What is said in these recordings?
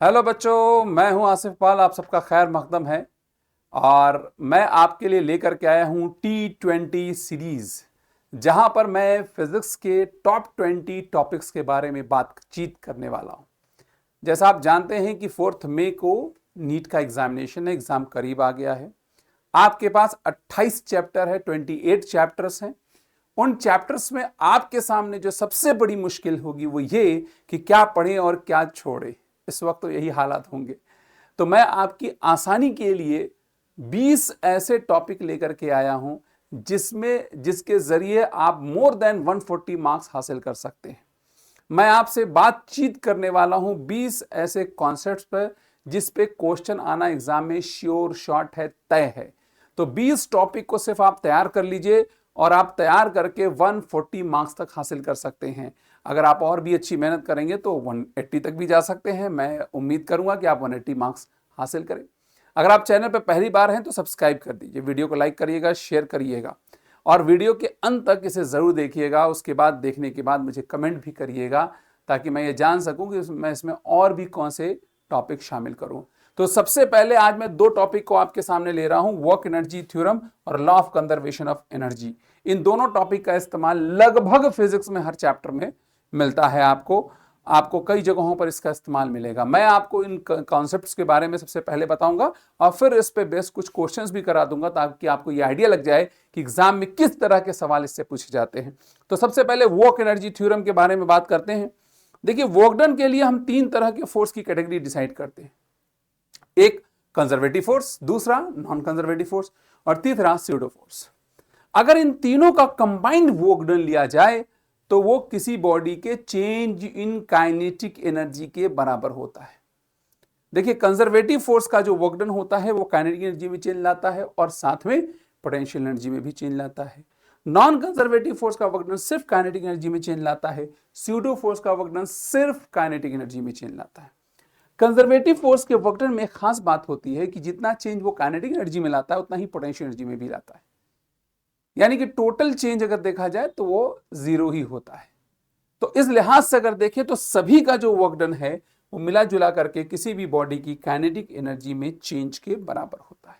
Hello बच्चों, मैं हूं आसिफ पाल। आप सबका खैर मकदम है। और मैं आपके लिए लेकर के आया हूं T20 सीरीज, जहां पर मैं फिजिक्स के टॉप 20 टॉपिक्स के बारे में बातचीत करने वाला हूं। जैसा आप जानते हैं कि 4 मई को नीट का एग्जामिनेशन है, एग्जाम करीब आ गया है। आपके पास 28 चैप्टर है, 28 चैप्टर्स हैं। उन चैप्टर्स में आपके सामने जो सबसे बड़ी मुश्किल होगी वो ये कि क्या पढ़ें और क्या छोड़ें। इस वक्त तो यही हालात होंगे। तो मैं आपकी आसानी के लिए 20 ऐसे टॉपिक लेकर के आया हूं जिसके जरिए आप मोर देन 140 मार्क्स हासिल कर सकते हैं। मैं आपसे बातचीत करने वाला हूं 20 ऐसे कॉन्सेप्ट्स पर जिस पे क्वेश्चन आना एग्जाम में श्योर शॉट है, तय है। तो 20 टॉपिक को सिर्फ आप तैयार कर लीजिए और आप तैयार करके 140 मार्क्स तक हासिल कर सकते हैं। अगर आप और भी अच्छी मेहनत करेंगे तो 180 तक भी जा सकते हैं। मैं उम्मीद करूंगा कि आप 180 मार्क्स हासिल करें। अगर आप चैनल पर पहली बार हैं तो सब्सक्राइब कर दीजिए, वीडियो को लाइक करिएगा, शेयर करिएगा और वीडियो के अंत तक इसे ज़रूर देखिएगा। उसके बाद देखने के बाद मुझे कमेंट भी करिएगा ताकि मैं ये जान सकूं कि मैं इसमें और भी कौन से टॉपिक शामिल करूं। तो सबसे पहले आज मैं 2 टॉपिक को आपके सामने ले रहा हूं, वर्क एनर्जी थ्योरम और law of conservation of energy. इन दोनों टॉपिक का इस्तेमाल लगभग फिजिक्स में हर चैप्टर में मिलता है। आपको कई जगहों पर इसका इस्तेमाल मिलेगा। मैं आपको इन कॉन्सेप्ट्स के बारे में सबसे पहले बताऊंगा और फिर इस पे बेस कुछ क्वेश्चंस भी करा दूंगा ताकि आपको ये आइडिया लग जाए कि एग्जाम में किस तरह के सवाल इससे पूछे जाते हैं। तो सबसे पहले वर्क एनर्जी थ्योरम के बारे में बात करते हैं। देखिए, वर्क डन के लिए हम 3 तरह के फोर्स की कैटेगरी डिसाइड करते हैं। एक कंजर्वेटिव फोर्स, दूसरा नॉन कंजर्वेटिव फोर्स और तीसरा स्यूडो फोर्स। अगर इन तीनों का कंबाइंड वर्क डन लिया जाए तो वो किसी बॉडी के चेंज इन काइनेटिक एनर्जी के बराबर होता है। देखिए, कंजर्वेटिव फोर्स का जो वर्क डन होता है वो काइनेटिक एनर्जी में चेंज लाता है और साथ में पोटेंशियल एनर्जी में भी चेंज लाता है। नॉन कंजर्वेटिव फोर्स का वर्क डन सिर्फ काइनेटिक एनर्जी में चेंज लाता है। स्यूडो फोर्स का वर्क डन सिर्फ काइनेटिक एनर्जी में चेंज लाता है। कंजर्वेटिव फोर्स के वर्क डन में एक खास बात होती है कि जितना चेंज वो काइनेटिक एनर्जी में लाता है उतना ही पोटेंशियल एनर्जी में भी लाता है। यानी कि टोटल चेंज अगर देखा जाए तो वो 0 ही होता है। तो इस लिहाज से अगर देखें तो सभी का जो वर्क डन है वो मिला जुला करके किसी भी बॉडी की काइनेटिक एनर्जी में चेंज के बराबर होता है।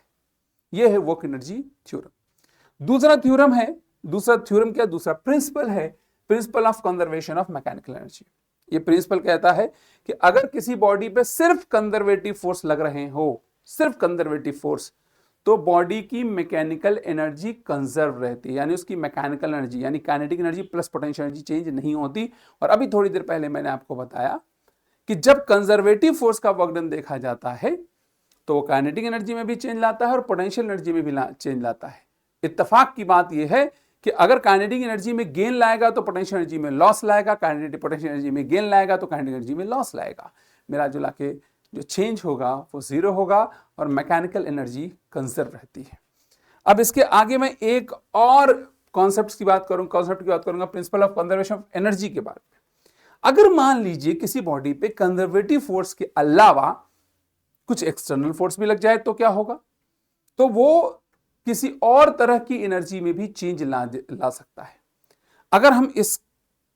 यह है वर्क एनर्जी थ्योरम। दूसरा थ्योरम क्या, दूसरा प्रिंसिपल है, principle of conservation of mechanical energy. ये प्रिंसिपल कहता है कि अगर किसी बॉडी पे सिर्फ कंजर्वेटिव फोर्स लग रहे हो, सिर्फ कंजर्वेटिव फोर्स, तो बॉडी की मैकेनिकल एनर्जी कंजर्व रहती है। यानी उसकी मैकेनिकल एनर्जी यानी kinetic energy plus potential energy change नहीं होती। और अभी थोड़ी देर पहले मैंने आपको बताया कि जब कंजर्वेटिव फोर्स का वर्क डन देखा जाता है तो वो काइनेटिक एनर्जी में भी चेंज लाता है और पोटेंशियल एनर्जी में भी चेंज लाता है। इत्तेफाक की बात यह है कि अगर काइनेटिक एनर्जी में गेन लाएगा तो पोटेंशियल एनर्जी में लॉस लाएगा, काइनेटिक पोटेंशियल एनर्जी में गेन लाएगा तो काइनेटिक एनर्जी में लॉस लाएगा। मिला जुला के जो चेंज होगा वो 0 होगा और मैकेनिकल एनर्जी कंजर्व रहती है। अब इसके आगे मैं एक और कॉन्सेप्ट की बात करूंगा, principle of conservation of energy के बारे में। अगर मान लीजिए किसी बॉडी पे कंजर्वेटिव फोर्स के अलावा कुछ एक्सटर्नल फोर्स भी लग जाए तो क्या होगा, तो वो किसी और तरह की एनर्जी में भी चेंज ला सकता है। अगर हम इस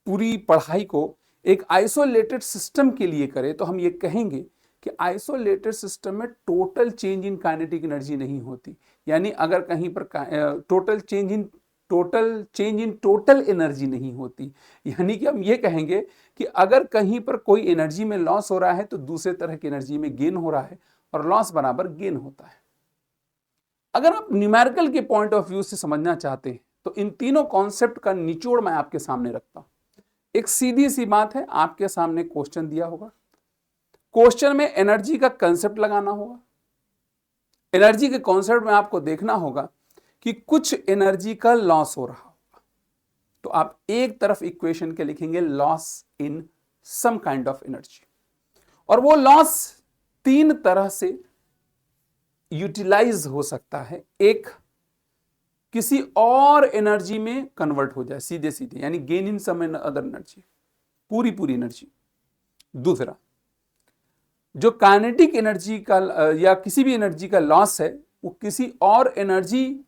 पूरी पढ़ाई को एक आइसोलेटेड सिस्टम के लिए करें तो हम ये कहेंगे कि आइसोलेटेड सिस्टम में total change in kinetic energy नहीं होती। यानी अगर कहीं पर total change in total energy नहीं होती। यानी कि हम ये कहेंगे कि अगर कहीं पर कोई एनर्जी में लॉस हो रहा है तो दूसरे तरह की एनर्जी में गेन हो रहा है और लॉस बराबर गेन होता है। अगर आप न्यूमेरिकल के पॉइंट ऑफ व्यू से समझना चाहते हैं तो इन तीनों कॉन्सेप्ट का निचोड़ मैं आपके सामने रखता हूं। एक सीधी सी बात है, आपके सामने क्वेश्चन दिया होगा, क्वेश्चन में एनर्जी का कंसेप्ट लगाना होगा। एनर्जी के कॉन्सेप्ट में आपको देखना होगा कि कुछ एनर्जी का लॉस हो रहा होगा, तो आप एक तरफ इक्वेशन के लिखेंगे loss in some kind of energy, और वो लॉस 3 तरह से यूटिलाइज हो सकता है। एक, किसी और एनर्जी में कन्वर्ट हो जाए सीधे सीधे, यानी gain in some other energy, पूरी एनर्जी। दूसरा, जो काइनेटिक एनर्जी का या किसी भी एनर्जी का लॉस है वो किसी और एनर्जी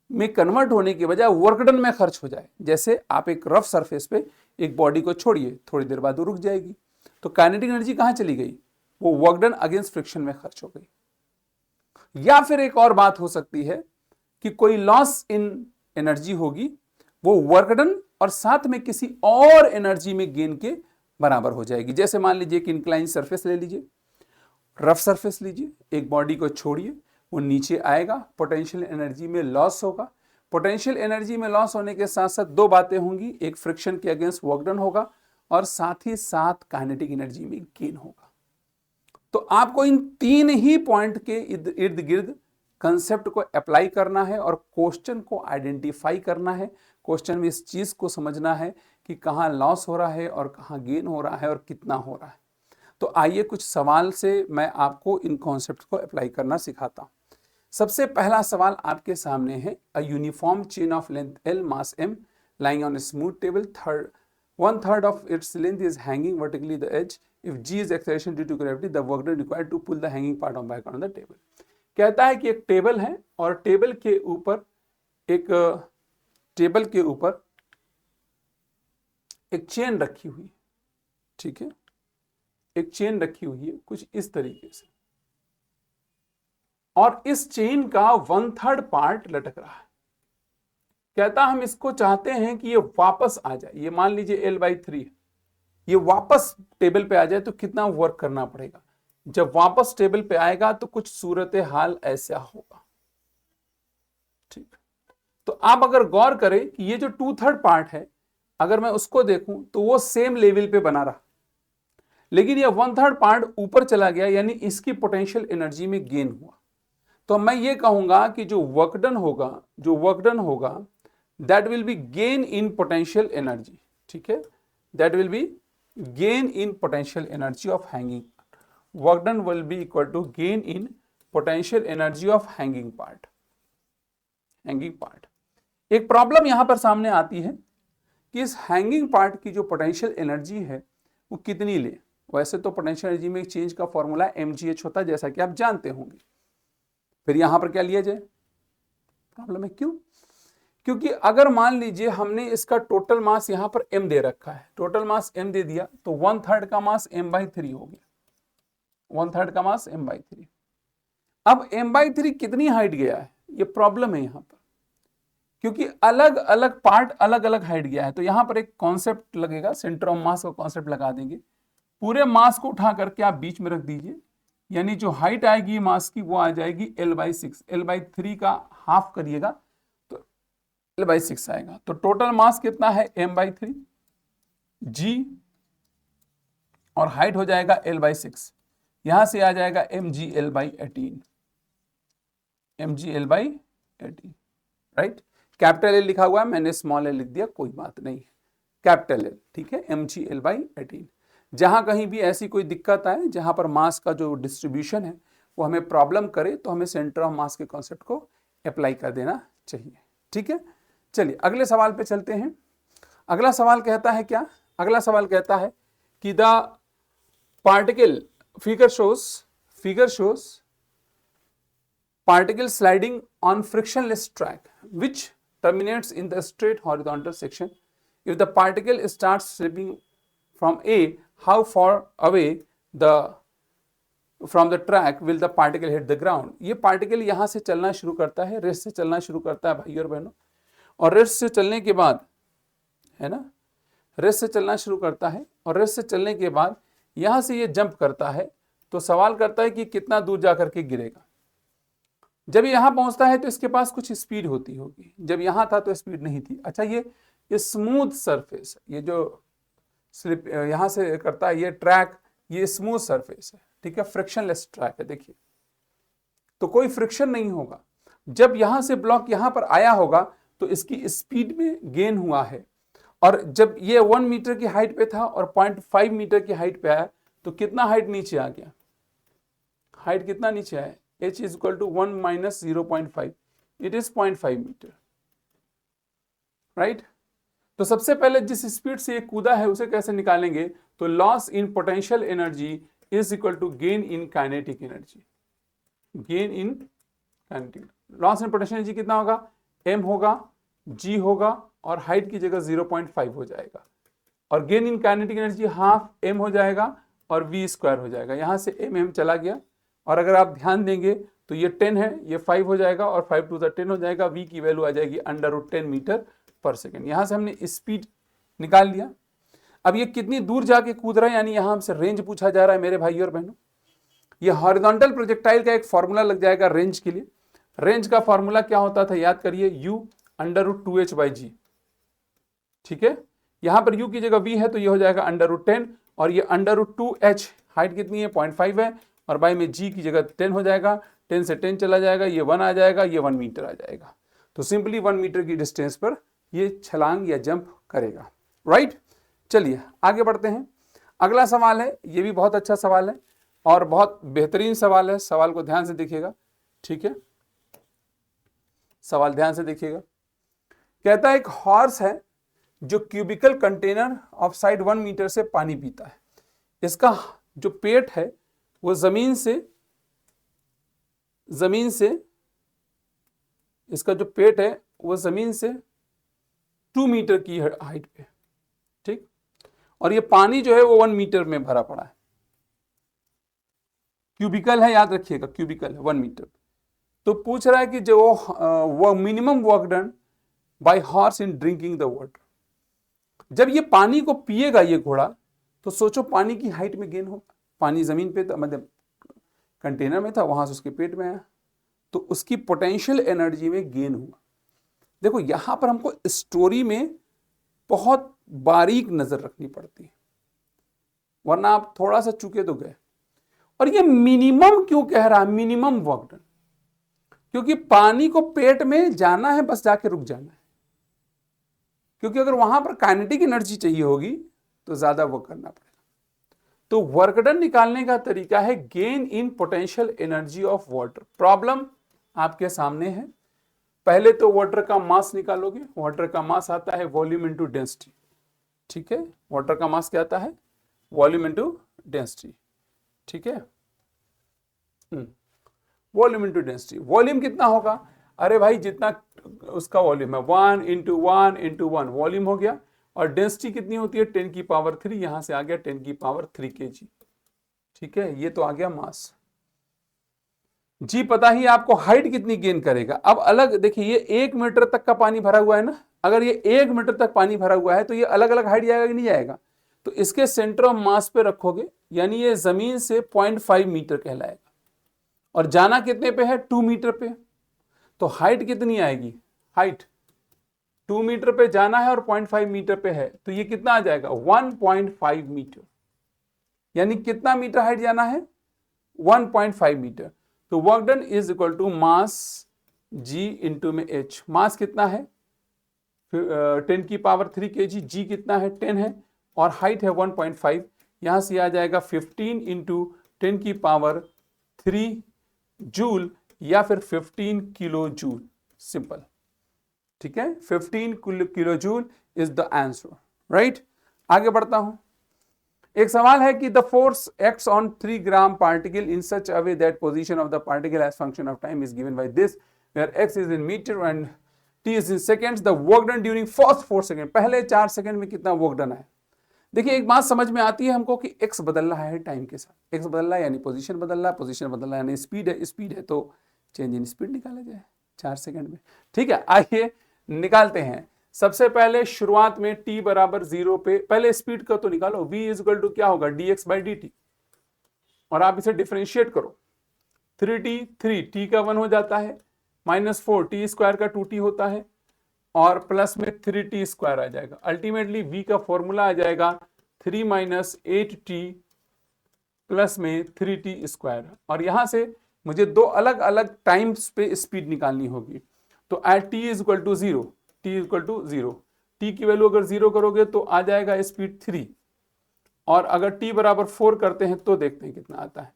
में कन्वर्ट होने के बजाय वर्क डन में खर्च हो जाए। जैसे आप एक रफ सरफेस पे एक बॉडी को छोड़िए, थोड़ी देर बाद वो रुक जाएगी, तो काइनेटिक एनर्जी कहां चली गई, वो वर्क डन अगेंस्ट फ्रिक्शन में खर्च हो गई। या फिर एक और बात हो सकती है कि कोई लॉस इन एनर्जी होगी, वो वर्क डन और साथ में किसी और एनर्जी में गेन के बराबर हो जाएगी। जैसे मान लीजिए कि इंक्लाइन सरफेस ले लीजिए, रफ सरफेस लीजिए, एक बॉडी को छोड़िए, वो नीचे आएगा, पोटेंशियल एनर्जी में लॉस होगा। पोटेंशियल एनर्जी में लॉस होने के साथ साथ दो बातें होंगी, एक फ्रिक्शन के अगेंस्ट वर्क डन होगा और साथ ही साथ काइनेटिक एनर्जी में गेन होगा। तो आपको इन तीन ही पॉइंट के इर्द गिर्द कंसेप्ट को अप्लाई करना है और क्वेश्चन को आइडेंटिफाई करना है। क्वेश्चन में इस चीज को समझना है कि कहाँ लॉस हो रहा है और कहाँ गेन हो रहा है और कितना हो रहा है। तो आइए कुछ सवाल से मैं आपको इन कॉन्सेप्ट को अप्लाई करना सिखाता हूं। सबसे पहला सवाल आपके सामने है, a uniform chain of length L mass M lying on a smooth table, 1/3 of its length is hanging vertically the edge. If G is acceleration due to gravity, the work done required to pull the hanging part on back on the table. कहता है कि एक table है और table के ऊपर एक chain रखी हुई है, ठीक है, एक चेन रखी हुई है कुछ इस तरीके से, और इस चेन का 1/3 पार्ट लटक रहा है। कहता हम इसको चाहते हैं कि ये वापस आ जाए, ये मान लीजिए L/3 है, ये वापस टेबल पे आ जाए तो कितना वर्क करना पड़ेगा। जब वापस टेबल पे आएगा तो कुछ सूरत हाल ऐसा होगा, ठीक। तो आप अगर गौर करें कि ये जो 2/3 पार्ट है, अगर मैं उसको देखूं तो वो सेम लेवल पे बना रहा, लेकिन ये 1/3 पार्ट ऊपर चला गया, यानी इसकी पोटेंशियल एनर्जी में गेन हुआ। तो मैं ये कहूंगा कि जो वर्क डन होगा that will be gain in potential energy, ठीक है, that will be gain in potential energy of hanging. Work done will be equal to gain in potential energy of hanging part. एक problem यहां पर सामने आती है कि इस हैंगिंग पार्ट की जो पोटेंशियल एनर्जी है वो कितनी ले। वैसे तो पोटेंशियल एनर्जी में चेंज का फॉर्मूला mgh होता है, जैसा कि आप जानते होंगे। फिर यहां पर क्या लिया जाए, प्रॉब्लम है, क्यों? क्योंकि अगर मान लीजिए हमने इसका टोटल मास यहां पर m दे रखा है, टोटल मास m दे दिया, तो 1/3 का मास m/3 हो गया, 1/3 का मास m/3। अब m/3 कितनी हाइट गया है, ये प्रॉब्लम है यहां पर, क्योंकि अलग अलग पार्ट अलग अलग हाइट गया है। तो यहां पर एक कॉन्सेप्ट लगेगा, सेंटर ऑफ मास का कॉन्सेप्ट लगा देंगे। पूरे मास को उठा करके आप बीच में रख दीजिए, यानी जो हाइट आएगी मास की वो आ जाएगी L/6। L/3 का हाफ करिएगा तो L/6 आएगा। तो टोटल मास कितना है m/3 g, और हाइट हो जाएगा L/6, यहां से आ जाएगा mgL/18, राइट। कैपिटल L लिखा हुआ है, मैंने स्मॉल l लिख दिया, कोई बात नहीं है, कैपिटल L, ठीक है, mgL/18। जहां कहीं भी ऐसी कोई दिक्कत आए, जहां पर मास का जो डिस्ट्रीब्यूशन है वो हमें प्रॉब्लम करे, तो हमें सेंटर ऑफ मास के कॉन्सेप्ट को अप्लाई कर देना चाहिए, ठीक है। चलिए अगले सवाल पे चलते हैं। अगला सवाल कहता है क्या, अगला सवाल कहता है कि the particle figure shows particle sliding on frictionless track which terminates in the straight horizontal section. If the particle starts slipping from A, how far away from the track will the particle hit the ground? ये particle यहां से चलना शुरू करता है, rest से चलना शुरू करता है भाई और बहनों, और रेस्ट से चलने के बाद, है ना, रेस्ट से चलना शुरू करता है, और रेस्ट से चलने के बाद यहां से ये जंप करता है। तो सवाल करता है कि कितना दूर जाकर के गिरेगा। जब यहां पहुंचता है तो इसके पास कुछ स्पीड होती होगी, जब यहां था तो स्पीड नहीं थी। अच्छा, ये स्मूथ सरफेस, ये जो स्लिप यहां से करता है, ये ट्रैक, ये स्मूथ सरफेस है, ठीक है, फ्रिक्शनलेस ट्रैक है। देखिए तो कोई फ्रिक्शन नहीं होगा। जब यहां से ब्लॉक यहां पर आया होगा तो इसकी स्पीड में गेन हुआ है, और जब ये 1 मीटर की हाइट पे था और 0.5 मीटर की हाइट पे आया तो कितना हाइट नीचे आ गया, हाइट कितना नीचे आया, h is equal to 1 minus 0.5, it is 0.5 metre, right. तो सबसे पहले जिस स्पीड से ये कूदा है उसे कैसे निकालेंगे, तो loss in potential energy is equal to gain in kinetic energy. Gain in kinetic, loss in potential energy कितना होगा, m होगा, g होगा, और हाइट की जगह 0.5 हो जाएगा, और gain in kinetic energy half m हो जाएगा और v स्क्वायर हो जाएगा। यहाँ से mm चला गया, और अगर आप ध्यान देंगे तो ये 10 है, ये 5 हो जाएगा, और 5 टू द 10 हो जाएगा। v की वैल्यू आ जाएगी √10 मीटर पर सेकेंड। यहाँ से हमने स्पीड निकाल लिया। अब ये कितनी दूर जाके कूद रहा है, यानी यहाँ हमसे रेंज पूछा जा रहा है मेरे भाई और बहनों। ये हॉरिजॉन्टल प्रोजेक्टाइल का एक फॉर्मूला लग जाएगा रेंज के लिए। रेंज का फॉर्मूला क्या होता था, याद करिए, u √2h/g। ठीक है, यहां पर u की जगह v है तो ये हो जाएगा √10, और ये √2h हाइट कितनी है 0.5 है, और बाई में g की जगह 10 हो जाएगा। 10 से 10 चला जाएगा, ये 1 आ जाएगा, ये 1 मीटर आ जाएगा। तो सिंपली 1 मीटर की डिस्टेंस पर ये छलांग या जंप करेगा। राइट, चलिए आगे बढ़ते हैं। अगला सवाल है, ये भी बहुत अच्छा सवाल है और बहुत बेहतरीन सवाल है। सवाल को ध्यान से देखिएगा, ठीक है, सवाल ध्यान से देखिएगा। कहता है एक हॉर्स है जो cubical container of side 1 metre से पानी पीता है। इसका जो पेट है वो जमीन से इसका जो पेट है वो जमीन से 2 मीटर की हाइट पे, ठीक, और ये पानी जो है वो 1 मीटर में भरा पड़ा है। क्यूबिकल है, याद रखिएगा, क्यूबिकल है 1 मीटर। तो पूछ रहा है कि जो वो minimum work done by horse in drinking the water. जब ये पानी को पिएगा ये घोड़ा, तो सोचो पानी की हाइट में गेन होगा। पानी जमीन पे मतलब कंटेनर में था, वहां से उसके पेट में आया, तो उसकी पोटेंशियल एनर्जी में गेन हुआ। देखो यहां पर हमको स्टोरी में बहुत बारीक नजर रखनी पड़ती है, वरना आप थोड़ा सा चूके तो गए। और ये मिनिमम क्यों कह रहा है, मिनिमम वर्क डन? क्योंकि पानी को पेट में जाना है, बस जाके रुक जाना है। क्योंकि अगर वहां पर काइनेटिक एनर्जी चाहिए होगी तो ज्यादा वर्क करना पड़ेगा। तो वर्क डन निकालने का तरीका है gain in potential energy of water. Problem आपके सामने है। पहले तो वाटर का मास निकालोगे। वाटर का मास आता है वॉल्यूम इनटू डेंसिटी, ठीक है। वाटर का मास क्या आता है, वॉल्यूम इनटू डेंसिटी, ठीक है। वॉल्यूम इनटू डेंसिटी, वॉल्यूम कितना होगा, अरे भाई जितना उसका वॉल्यूम है 1 × 1 वॉल्यूम हो गया। और डेंसिटी कितनी होती है 10⁻3, यहां से आ गया 10⁻3 kg, ठीक है। ये तो आ गया मास। जी पता ही आपको हाइट कितनी गेन करेगा। अब अलग देखिए, ये 1 मीटर तक का पानी भरा हुआ है ना, अगर ये 1 मीटर तक पानी भरा हुआ है तो ये अलग अलग हाइट जाएगा कि नहीं जाएगा। तो इसके सेंटर ऑफ मास पे रखोगे, यानी ये जमीन से 0.5 मीटर कहलाएगा, और जाना कितने पे है 2 मीटर पे। तो हाइट कितनी आएगी, हाइट 2 मीटर पे जाना है और 0.5 मीटर पे है, तो ये कितना आ जाएगा 1.5 मीटर। यानी कितना मीटर हाइट जाना है 1.5 मीटर। तो work done is equal to mass g into में एच। मास कितना है 10⁻3 kg, जी कितना है 10 है, और हाइट है 1.5। यहां से आ जाएगा 15 × 10⁻3 जूल, या फिर 15 किलो जूल, सिंपल, ठीक है। 15 kilo joule is the answer, right. आगे बढ़ता हूं। एक सवाल है कि the force acts on 3 gram particle in such a way that position of the particle as function of time is given by this, where x is in metre and t is in seconds. The work done during first 4 second, पहले 4 second में कितना work done है। देखिए एक बात समझ में आती है हमको कि एक्स बदल रहा है टाइम के साथ। एक्स बदल रहा है यानी पोजीशन बदल रहा है, पोजीशन बदल रहा है यानी स्पीड है, स्पीड है तो चेंज इन स्पीड निकाला जाए 4 सेकंड में, ठीक है। आइए निकालते हैं। सबसे पहले शुरुआत में t बराबर 0 पे पहले स्पीड का तो निकालो। v इज इक्वल टू क्या होगा dx/dt, और आप इसे डिफरेंशिएट करो। 3t 3 का 1 हो जाता है, -4 t स्क्वायर का 2t होता है, और प्लस में 3t स्क्वायर आ जाएगा। अल्टीमेटली v का फॉर्मूला आ जाएगा 3 - 8t प्लस में 3t स्क्वायर। और यहां से मुझे 2 अलग अलग टाइम्स पे स्पीड निकालनी होगी। तो at t is equal to 0, t is equal to 0, t की वैल्यू अगर 0 करोगे तो आ जाएगा स्पीड 3, और अगर t बराबर 4 करते हैं तो देखते हैं कितना आता है।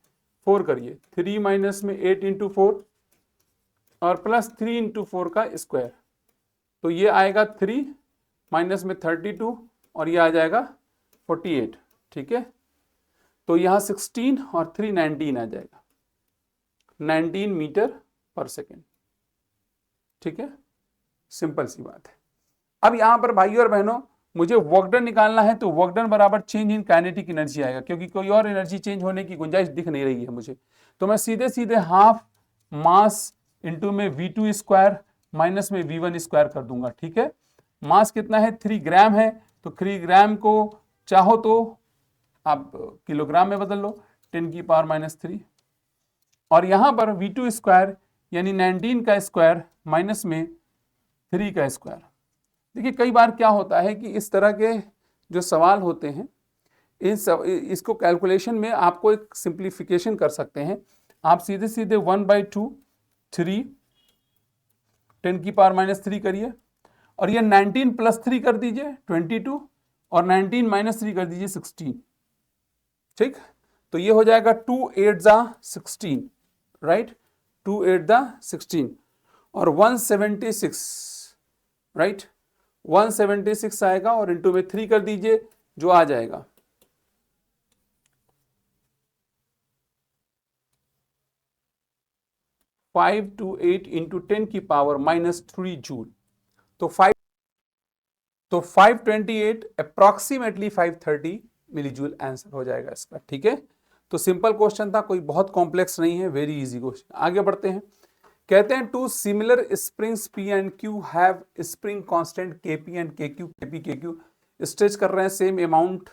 4 करिए, 3 माइनस में 8 × 4 और प्लस 3 × 4 का स्क्वायर, तो ये आएगा 3 माइनस में 32 और ये आ जाएगा 48, ठीक है। तो यहाँ 16 और 3 19 आ जाएगा, 19 मीटर पर सेकेंड, ठीक है। सिंपल सी बात है। अब यहां पर भाइयों और बहनों मुझे वर्क डन निकालना है तो वर्क डन बराबर चेंज इन काइनेटिक एनर्जी आएगा, क्योंकि कोई और एनर्जी चेंज होने की गुंजाइश दिख नहीं रही है मुझे। तो मैं सीधे सीधे हाफ मास इंटू में V2 स्क्वायर माइनस में V1 स्क्वायर कर दूंगा। ठीक है, मास कितना है 3 ग्राम है, तो 3 ग्राम को चाहो तो आप किलोग्राम में बदल लो, 10 की पावर माइनस 3, और यहां पर V2 स्क्वायर यानी 19 का स्क्वायर माइनस में 3 का स्क्वायर। देखिए कई बार क्या होता है कि इस तरह के जो सवाल होते हैं इसको कैलकुलेशन में आपको एक सिंप्लीफिकेशन कर सकते हैं। आप सीधे सीधे 1/2 3 10 की पावर माइनस 3 करिए, और ये 19 प्लस 3 कर दीजिए 22, और 19 माइनस 3 कर दीजिए 16। ठीक, तो ये हो जाएगा 2 8 जा 16, राइट, 2 8 जा 16, और 176, राइट, 176 आएगा, और इंटू में 3 कर दीजिए जो आ जाएगा 528 इंटू 10 की पावर माइनस 3 जूल। तो 528 अप्रॉक्सीमेटली 530 मिली जूल आंसर हो जाएगा इसका। ठीक है, तो सिंपल क्वेश्चन था, कोई बहुत कॉम्प्लेक्स नहीं है, वेरी इजी क्वेश्चन। आगे बढ़ते हैं। कहते हैं two similar springs P and Q have spring constant KP and KQ, KP KQ stretch कर रहे हैं same amount,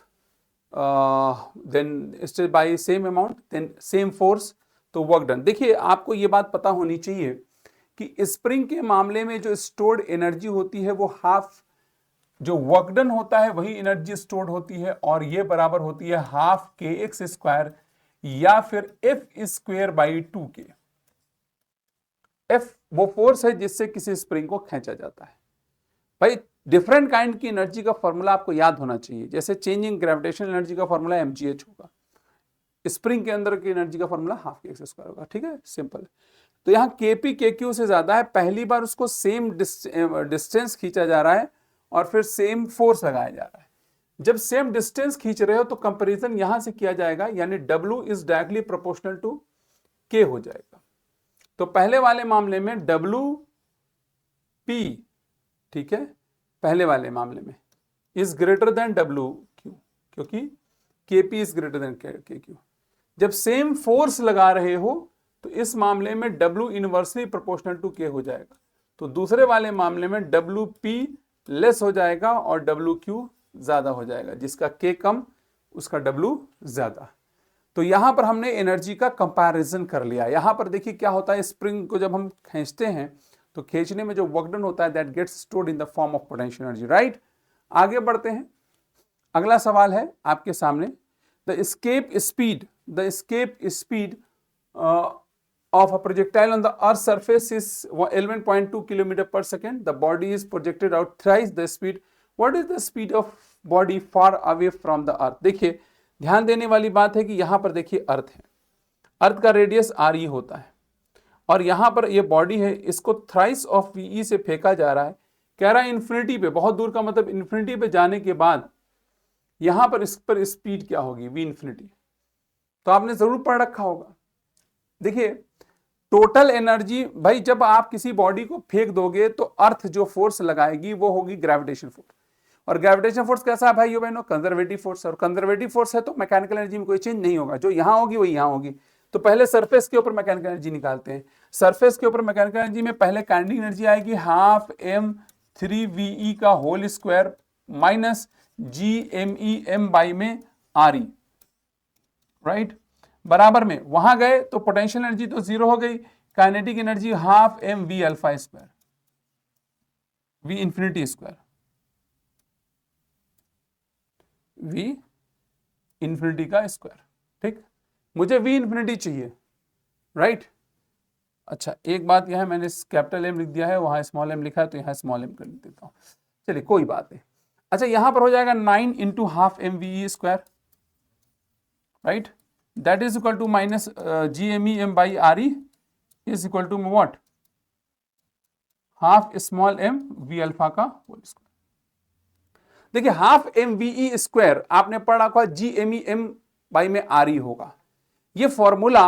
then stretch by same amount, then same force, तो वर्क डन। देखिए आपको ये बात पता होनी चाहिए कि स्प्रिंग के मामले में जो स्टोर्ड एनर्जी होती है वो हाफ, जो वर्क डन होता है वही एनर्जी स्टोर्ड होती है, और ये बराबर होती है हाफ KX स्क्वायर या फिर F square by 2K। F वो फोर्स है जिससे किसी स्प्रिंग को खींचा जाता है। भाई डिफरेंट काइंड की एनर्जी का फॉर्मूला आपको याद होना चाहिए, जैसे चेंजिंग ग्रेविटेशनल एनर्जी का फॉर्मूला mgh होगा, स्प्रिंग के अंदर की एनर्जी का फॉर्मूला हाफ KX स्क्वायर होगा। ठीक है, सिंपल। तो यहाँ KP KQ से ज्यादा है, पहली बार उसको सेम डिस्टेंस खींचा जा रहा है और फिर सेम फोर्स लगाया जा रहा है। जब सेम डिस्टेंस खींच रहे हो तो कंपैरिजन यहां से किया जाएगा, यानी W is directly proportional to K हो जाएगा। तो पहले वाले मामले में WP, ठीक है, पहले वाले मामले में इज ग्रेटर देन WQ, क्योंकि KP is greater than KQ। जब सेम फोर्स लगा रहे हो तो इस मामले में W inversely proportional to K हो जाएगा। तो दूसरे वाले मामले में WP लेस हो जाएगा और WQ ज्यादा हो जाएगा, जिसका K कम उसका W ज्यादा। तो यहां पर हमने एनर्जी का कंपैरिजन कर लिया। यहां पर देखिए क्या होता है, स्प्रिंग को जब हम खींचते हैं तो खींचने में जो वर्क डन होता है that gets stored in the form of potential energy, right. आगे बढ़ते हैं, अगला सवाल है आपके सामने, the escape speed of a projectile on the earth's surface is 11.2 km per second. The body is projected out thrice the speed. What is the speed of body far away from the earth? देखिए ध्यान देने वाली बात है कि यहां पर देखिए अर्थ है, अर्थ का रेडियस RE होता है, और यहां पर ये बॉडी है, इसको थ्राइस ऑफ VE से फेंका जा रहा है। कह रहा है इन्फिनिटी पे, बहुत दूर का मतलब इन्फिनिटी पे जाने के बाद यहां पर इस पर स्पीड क्या होगी, V इन्फिनिटी। तो आपने जरूर पढ़ रखा होगा। देखिए टोटल एनर्जी, भाई जब आप किसी बॉडी को फेंक दोगे तो अर्थ जो फोर्स लगाएगी वो होगी ग्रेविटेशन फोर्स, और ग्रेविटेशन फोर्स कैसा है भाइयों बहनों, कंजर्वेटिव फोर्स, और कंजर्वेटिव फोर्स है तो मैकेनिकल एनर्जी में कोई चेंज नहीं होगा, जो यहां होगी वही यहां होगी। तो पहले सरफेस के ऊपर मैकेनिकल एनर्जी निकालते हैं। सरफेस के ऊपर मैकेनिकल एनर्जी में पहले काइनेटिक एनर्जी आएगी हाफ m3ve का whole square minus GME by में RE, राइट, बराबर में वहां गए तो पोटेंशियल एनर्जी तो जीरो हो गई, kinetic energy half mv alpha square, V infinity square, V infinity का स्क्वायर। ठीक, मुझे V इंफिनिटी चाहिए, राइट। अच्छा एक बात यह है, मैंने कैपिटल M लिख दिया है, वहां स्मॉल m लिखा है तो यहाँ स्मॉल m कर देता हूं, चलिए कोई बात नहीं। अच्छा यहां पर हो जाएगा 9 into half mve square, right, that is equal to minus GME by RE is equal to what, half small m V alpha का होल स्क्वायर। देखिए हाफ mve स्क्वायर आपने पढ़ा था GME बाई में RE होगा, ये फॉर्मूला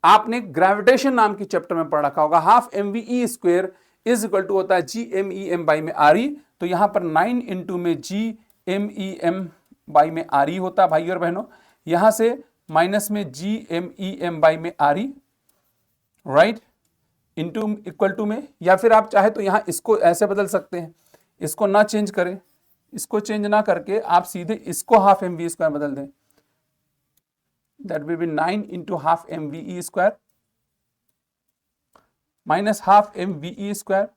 आपने gravitation नाम की चैप्टर में पढ़ रखा होगा। Half mve square is equal to होता है G M E M by में आर ई। तो यहां पर 9 इंटू में G M E M by में आर ई होता है भाई और बहनों, यहां से माइनस में G M E M by में R E, right, into equal to में, या फिर आप चाहे तो यहां इसको ऐसे बदल सकते हैं, इसको ना चेंज करें, इसको चेंज ना करके आप सीधे इसको हाफ एम वी स्क्वायर बदल दें, that will be 9 into half m v e square minus half m v e square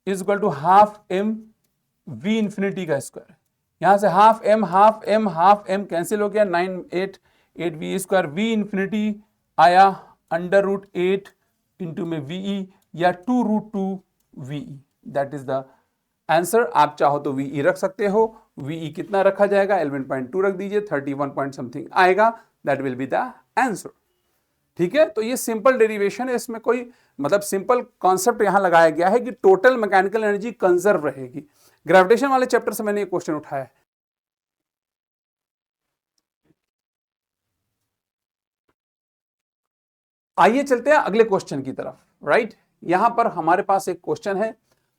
is equal to half m v infinity का स्क्वायर। यहां से हाफ एम कैंसिल हो गया, 9 8 वी स्क्वायर, वी इंफिनिटी आया under root 8 into में v e या 2√2 v e, that is the answer. आप चाहो तो वीई रख सकते हो, वीई कितना रखा जाएगा, 11.2 रख दीजिए, 31 पॉइंट समथिंग आएगा, that will be the answer. ठीक है, तो ये सिंपल डेरिवेशन है, इसमें कोई मतलब सिंपल कॉन्सेप्ट यहां लगाया गया है कि टोटल मैकेनिकल एनर्जी कंजर्व रहेगी। ग्रेविटेशन वाले चैप्टर से मैंने ये क्वेश्चन उठाया है। आइए चलते हैं अगले क्वेश्चन की तरफ, राइट। यहां पर हमारे पास एक क्वेश्चन है,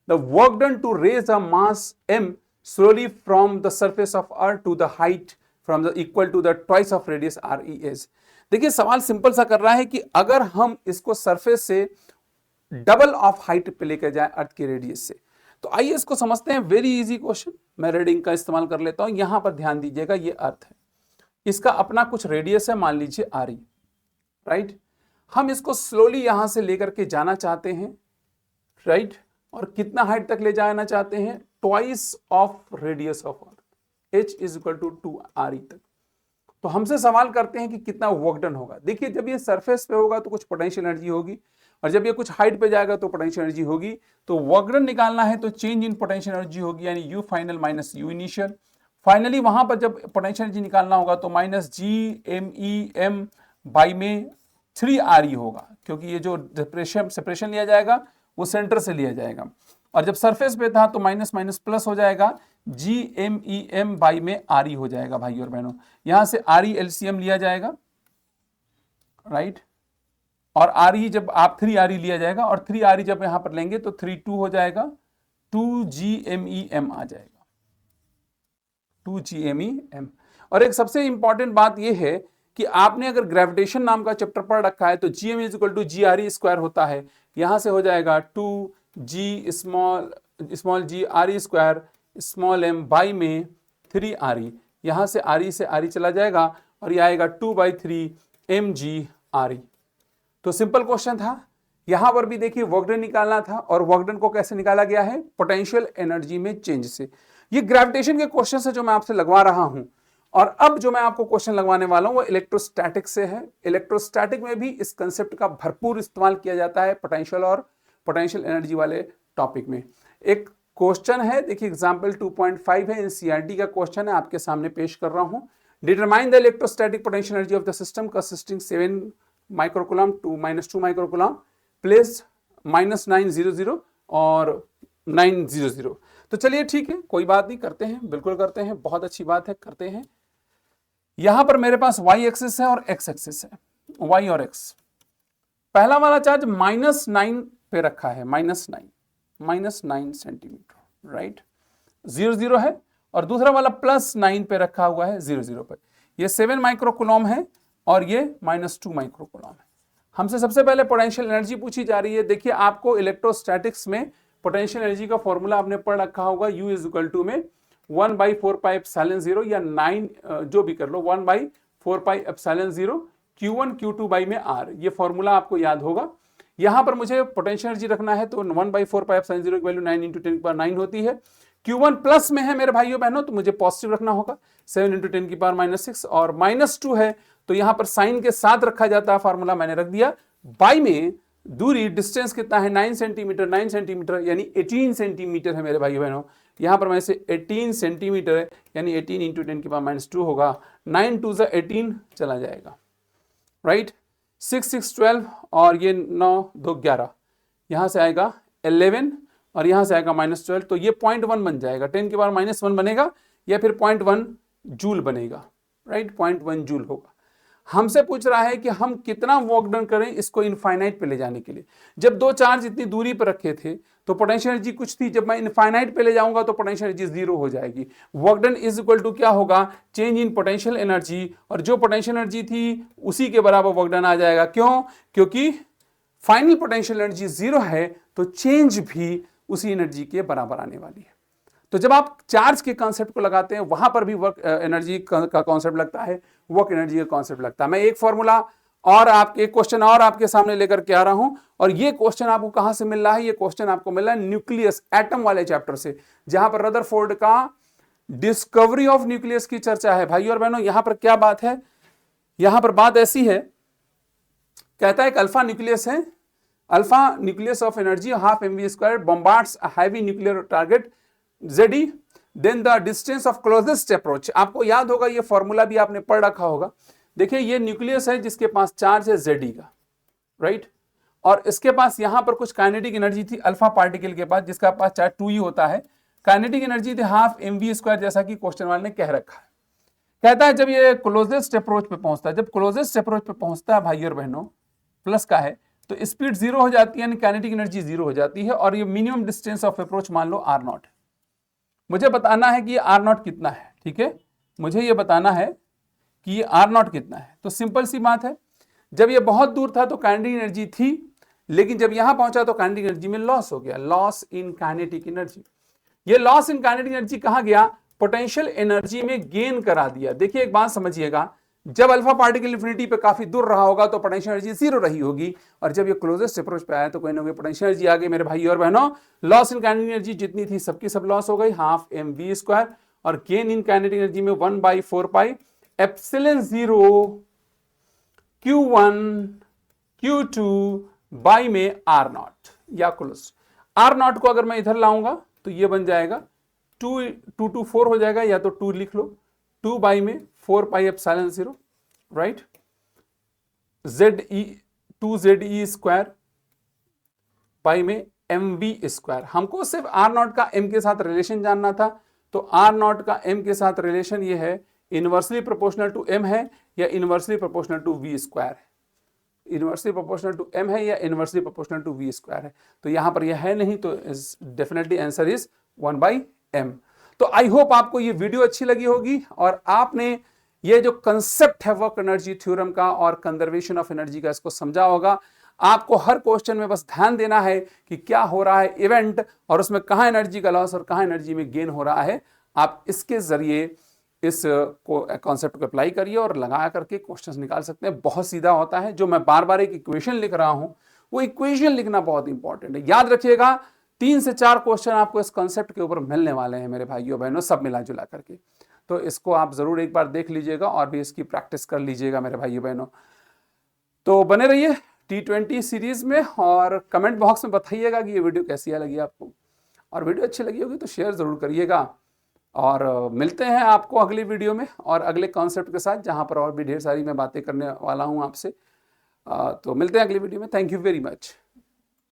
the work done to raise a mass m slowly from the surface of earth to the height from the equal to the twice of radius r e is। देखिए सवाल simple सा कर रहा है कि अगर हम इसको सरफेस से डबल ऑफ हाइट पे लेकर जाए अर्थ के रेडियस से, तो आइए इसको समझते हैं। वेरी इजी क्वेश्चन, मैं रीडिंग का इस्तेमाल कर लेता हूं। यहां पर ध्यान दीजिएगा, ये अर्थ है, इसका अपना कुछ रेडियस है, मान लीजिए आर ई, राइट। हम इसको स्लोली यहां से लेकर के जाना चाहते हैं, राइट, और कितना हाइट तक ले जाना चाहते हैं, twice of radius of Earth, h is equal to 2re तक। तो हमसे सवाल करते हैं कि कितना वर्क डन होगा। देखिए जब ये सरफेस पे होगा तो कुछ पोटेंशियल एनर्जी होगी, और जब ये कुछ हाइट पे जाएगा तो पोटेंशियल एनर्जी होगी। तो वर्क डन निकालना है तो चेंज इन पोटेंशियल एनर्जी होगी, यानी U final minus U initial. Finally वहां पर जब पोटेंशियल एनर्जी निकालना होगा तो minus G M E M by में 3re होगा, क्योंकि ये जो सेपरेशन लिया जाएगा वो सेंटर से लिया जाएगा, और जब सरफेस पे था तो माइनस माइनस प्लस हो जाएगा, G M E M by में आर ई हो जाएगा भाई और बहनों। यहां से आर ई एलसीएम लिया जाएगा, राइट, और आर ई जब आप 3re लिया जाएगा, और 3re जब यहां पर लेंगे तो 3 हो जाएगा, 2GMEM आ जाएगा, 2GMEM। और एक सबसे इंपॉर्टेंट बात यह है कि आपने अगर ग्रेविटेशन नाम का चैप्टर पढ़ रखा है तो GM is equal to GRE square होता है। यहां से हो जाएगा 2G small g RE square small m by में 3re। यहां से RE से RE चला जाएगा और ये आएगा 2/3 mg RE। तो सिंपल क्वेश्चन था। यहां पर भी देखिए वर्क डन निकालना था, और वर्क डन को कैसे निकाला गया है, पोटेंशियल एनर्जी में चेंज से। ये ग्रेविटेशन के क्वेश्चन से जो मैं आपसे लगवा रहा हूं, और अब जो मैं आपको क्वेश्चन लगवाने वाला हूं वो इलेक्ट्रोस्टैटिक से है। इलेक्ट्रोस्टैटिक में भी इस कंसेप्ट का भरपूर इस्तेमाल किया जाता है पोटेंशियल और पोटेंशियल एनर्जी वाले टॉपिक में। एक क्वेश्चन है, देखिए एग्जांपल 2.5 है, एनसीईआरटी का क्वेश्चन है, आपके सामने पेश कर रहा हूं। Determine the electrostatic potential energy of the system consisting 7 microcoulomb to -2 microcoulomb place -900 और 900। तो चलिए ठीक है, कोई बात नहीं, करते हैं, बिल्कुल करते हैं, बहुत अच्छी बात है, करते हैं। यहां पर मेरे पास y एक्सिस है और x एक्सिस है, y और x। पहला वाला चार्ज -9 पे रखा है, -9 सेंटीमीटर, राइट, 0 है, और दूसरा वाला +9 पे रखा हुआ है 0 पे। ये 7 माइक्रोकूलम है और ये -2 माइक्रोकूलम है। हमसे सबसे पहले पोटेंशियल एनर्जी पूछी जा रही है। देखिए आपको इलेक्ट्रोस्टैटिक्स में पोटेंशियल एनर्जी का फॉर्मूला आपने पढ़ रखा होगा, U इज इक्वल टू में 1/4πε0 या 9 जो भी कर लो, 1/4πε0 Q1 Q2 बाई में R। ये फॉर्मूला आपको याद होगा। यहां पर मुझे पोटेंशियल एनर्जी रखना है तो 1/4πε0 की वैल्यू 9 × 10⁻9 होती है। Q1 प्लस में है मेरे भाइयों बहनों, तो मुझे पॉजिटिव रखना होगा, 7 × 10⁻6, और -2 है तो यहां पर साइन के साथ रखा जाता है, फॉर्मूला मैंने रख दिया। बाई में दूरी, डिस्टेंस कितना है, 9 सेंटीमीटर यानी 18 सेंटीमीटर है मेरे भाइयों बहनों। यहां पर मैं से 18 सेंटीमीटर है, यानी 18 × 10⁻2 होगा, 9 2 18 चला जाएगा, राइट, 6 6 12 और ये 9 2 11, यहां से आएगा 11 और यहां से आएगा -12, तो ये 0.1 बन जाएगा, 10⁻⁻1 बनेगा या फिर 0.1 जूल बनेगा, राइट, 0.1 जूल होगा। हमसे पूछ रहा है कि हम कितना वर्क डन करें इसको इनफाइनाइट पे ले जाने के लिए। जब दो चार्ज इतनी दूरी पर रखे थे तो पोटेंशियल एनर्जी कुछ थी, जब मैं इनफाइनाइट पे ले जाऊंगा तो पोटेंशियल एनर्जी जीरो हो जाएगी। Work done is equal to क्या होगा, चेंज इन पोटेंशियल एनर्जी, और जो पोटेंशियल एनर्जी थी उसी के बराबर वर्क डन आ जाएगा। क्यों? क्योंकि फाइनल पोटेंशियल एनर्जी जीरो है तो चेंज भी उसी एनर्जी के बराबर आने वाली है। तो जब आप चार्ज के कॉन्सेप्ट को लगाते हैं वहां पर भी वर्क एनर्जी का कॉन्सेप्ट लगता है, वर्क एनर्जी का कॉन्सेप्ट लगता है। मैं एक फॉर्मूला और एक क्वेश्चन और आपके सामने लेकर के आ रहा हूं, और ये क्वेश्चन आपको कहां से मिल रहा है? ये क्वेश्चन आपको मिल रहा है न्यूक्लियस एटम वाले चैप्टर से, जहां पर रदरफोर्ड का डिस्कवरी ऑफ न्यूक्लियस की चर्चा है। भाई और बहनों, यहां पर क्या बात है? यहां पर बात ऐसी है, कहता है एक अल्फा न्यूक्लियस है, alpha nucleus of energy half mv square bombards a heavy nuclear target ZE, then the distance of closest approach. आपको याद होगा, ये फॉर्मूला भी आपने पढ़ रखा होगा। देखिए ये न्यूक्लियस है जिसके पास चार्ज है ZE का, राइट, और इसके पास यहां पर कुछ काइनेटिक एनर्जी थी अल्फा पार्टिकल के पास, जिसका पास चार्ज 2E होता है। काइनेटिक एनर्जी थी हाफ mv स्क्वायर, जैसा कि क्वेश्चन वाले ने कह रखा है। कहता है जब ये क्लोजेस्ट अप्रोच पे पहुंचता है, जब क्लोजेस्ट अप्रोच पे पहुंचता है भाई और बहनों, प्लस का है, तो स्पीड जीरो हो जाती है, यानी काइनेटिक एनर्जी जीरो हो जाती है, और ये मिनिमम डिस्टेंस ऑफ अप्रोच मान लो R0 है। मुझे बताना है कि ये R0 कितना है, ठीक है, मुझे ये बताना है कि ये R0 कितना है। तो सिंपल सी बात है, जब ये बहुत दूर था तो काइनेटिक एनर्जी थी, लेकिन जब यहां पहुंचा तो काइनेटिक एनर्जी में लॉस हो गया, लॉस इन काइनेटिक एनर्जी। ये लॉस इन काइनेटिक एनर्जी कहां गया? पोटेंशियल एनर्जी में गेन करा दिया। देखिए एक बात समझिएगा, जब अल्फा पार्टिकल इंफिनिटी पे काफी दूर रहा होगा तो पोटेंशियल एनर्जी जीरो रही होगी, और जब ये क्लोजेस्ट अप्रोच पे आया तो कोई ना कोई पोटेंशियल एनर्जी आ गई। मेरे भाई और बहनों, लॉस इन काइनेटिक एनर्जी जितनी थी सबकी सब लॉस हो गई, हाफ mv स्क्वायर, और गेन इन काइनेटिक एनर्जी में 1/4 pi epsilon 0 Q1 Q2 by में R0 या क्लोज। R0 को अगर मैं इधर लाऊंगा तो ये बन जाएगा 2 to 4 हो जाएगा, या तो 2 लिख लो, 2 बाई में 4 pi epsilon 0, right, ZE 2ZE square pi में mv स्क्वायर। हमको सिर्फ R0 का m के साथ रिलेशन जानना था, तो R0 का m के साथ रिलेशन ये है, इनवर्सली प्रोपोर्शनल टू m है या inversely proportional to v square है, इनवर्सली प्रोपोर्शनल टू m है या inversely proportional to v square है। तो यहां पर यह है नहीं, तो डेफिनेटली आंसर इज 1/m। तो आई होप आपको ये वीडियो अच्छी लगी होगी, और आपने ये जो कंसेप्ट है वर्क एनर्जी थ्योरम का और कंजर्वेशन ऑफ एनर्जी का, इसको समझा होगा। आपको हर क्वेश्चन में बस ध्यान देना है कि क्या हो रहा है इवेंट, और उसमें कहां एनर्जी का लॉस और कहां एनर्जी में गेन हो रहा है। आप इसके जरिए इस कॉन्सेप्ट को अप्लाई करिए और लगा करके क्वेश्चंस निकाल सकते हैं। बहुत सीधा होता है। जो मैं बार बार एक इक्वेशन लिख रहा हूं, वो इक्वेशन लिखना बहुत इंपॉर्टेंट है। याद रखिएगा, 3 से 4 क्वेश्चन आपको इस कॉन्सेप्ट के ऊपर मिलने वाले हैं मेरे भाइयों बहनों, सब मिला जुला करके। तो इसको आप जरूर एक बार देख लीजिएगा और भी इसकी प्रैक्टिस कर लीजिएगा मेरे भाइयों बहनों। तो बने रहिए T20 सीरीज में, और कमेंट बॉक्स में बताइएगा कि ये वीडियो कैसी लगी आपको, और वीडियो अच्छी लगी होगी तो शेयर जरूर करिएगा। और मिलते हैं आपको अगली वीडियो में और अगले कॉन्सेप्ट के साथ, जहां पर और भी ढेर सारी मैं बातें करने वाला हूं आपसे। तो मिलते हैं अगली वीडियो में। Thank you very much.